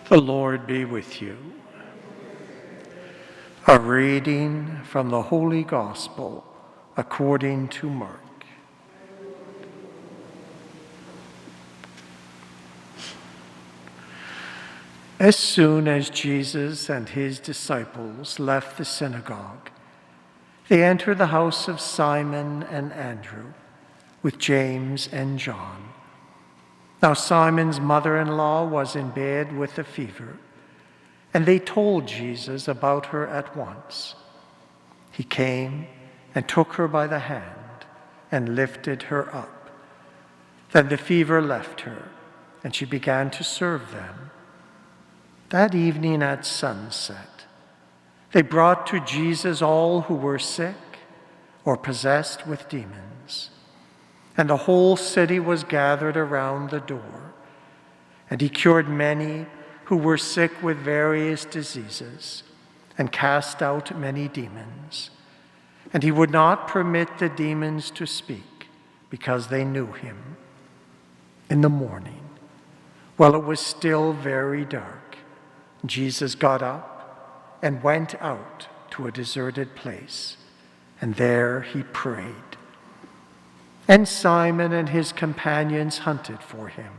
The Lord be with you. A reading from the Holy Gospel according to Mark. As soon as Jesus and his disciples left the synagogue, they entered the house of Simon and Andrew with James and John. Now Simon's mother-in-law was in bed with a fever, and they told Jesus about her at once. He came and took her by the hand and lifted her up. Then the fever left her, and she began to serve them. That evening at sunset, they brought to Jesus all who were sick or possessed with demons. And the whole city was gathered around the door. And he cured many who were sick with various diseases and cast out many demons. And he would not permit the demons to speak because they knew him. In the morning, while it was still very dark, Jesus got up and went out to a deserted place, and there he prayed. And Simon and his companions hunted for him.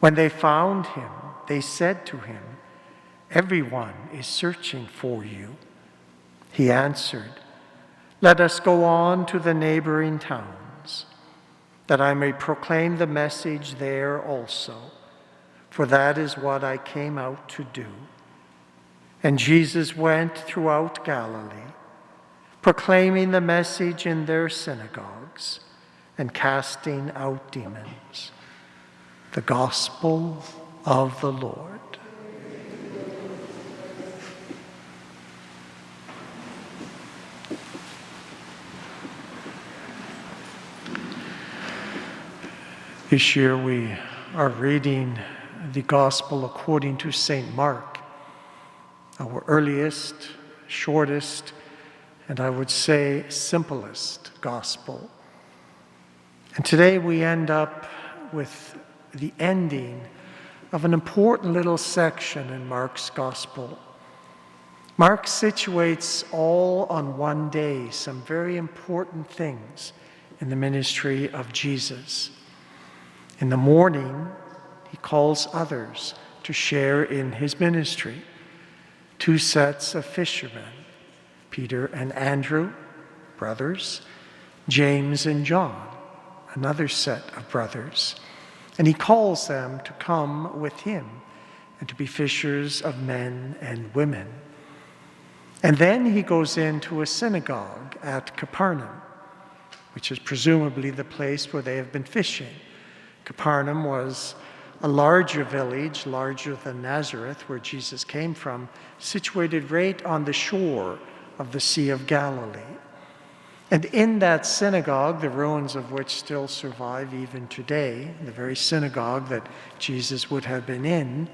When they found him, they said to him, "Everyone is searching for you." He answered, "Let us go on to the neighboring towns, that I may proclaim the message there also, for that is what I came out to do." And Jesus went throughout Galilee, proclaiming the message in their synagogues and casting out demons. The Gospel of the Lord. This year we are reading the Gospel according to St. Mark, our earliest, shortest, and I would say simplest Gospel. And today we end up with the ending of an important little section in Mark's Gospel. Mark situates all on one day some very important things in the ministry of Jesus. In the morning, he calls others to share in his ministry. Two sets of fishermen, Peter and Andrew, brothers, James and John, another set of brothers. And he calls them to come with him and to be fishers of men and women. And then he goes into a synagogue at Capernaum, which is presumably the place where they have been fishing. Capernaum was a larger village, larger than Nazareth, where Jesus came from, situated right on the shore of the Sea of Galilee. And in that synagogue, the ruins of which still survive even today, the very synagogue that Jesus would have been in,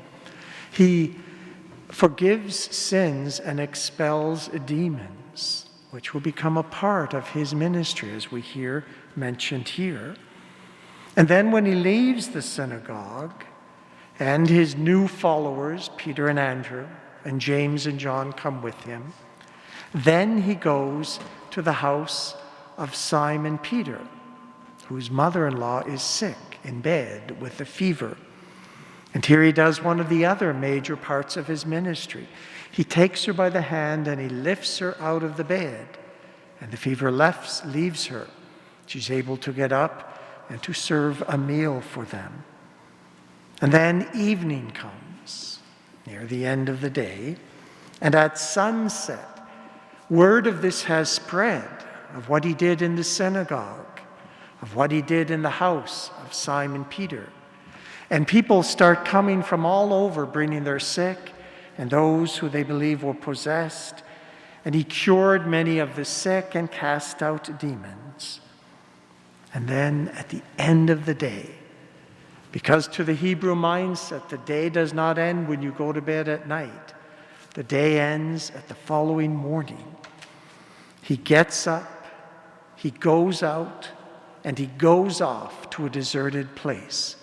he forgives sins and expels demons, which will become a part of his ministry, as we hear mentioned here. And then when he leaves the synagogue, and his new followers, Peter and Andrew, and James and John come with him, then he goes to the house of Simon Peter, whose mother-in-law is sick in bed with a fever. And here he does one of the other major parts of his ministry. He takes her by the hand and he lifts her out of the bed, and the fever leaves her. She's able to get up and to serve a meal for them. And then evening comes, near the end of the day, and at sunset, word of this has spread, of what he did in the synagogue, of what he did in the house of Simon Peter. And people start coming from all over, bringing their sick and those who they believe were possessed. And he cured many of the sick and cast out demons. And then at the end of the day, because to the Hebrew mindset, the day does not end when you go to bed at night. The day ends at the following morning. He gets up, he goes out, and he goes off to a deserted place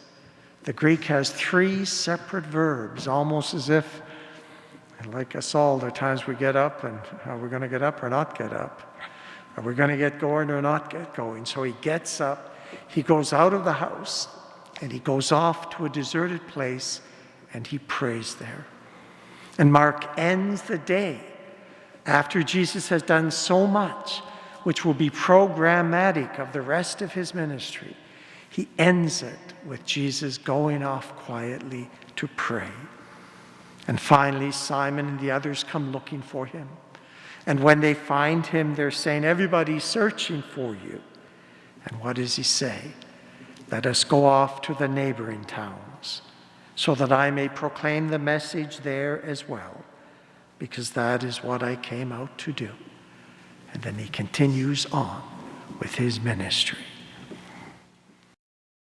The Greek has 3 separate verbs, almost as if, like us all, there are times we get up and are we going to get up or not get up? Are we going to get going or not get going? So he gets up, he goes out of the house, and he goes off to a deserted place, and he prays there. And Mark ends the day, after Jesus has done so much, which will be programmatic of the rest of his ministry. He ends it with Jesus going off quietly to pray. And finally, Simon and the others come looking for him. And when they find him, they're saying, everybody's searching for you. And what does he say? Let us go off to the neighboring towns, so that I may proclaim the message there as well, because that is what I came out to do. And then he continues on with his ministry.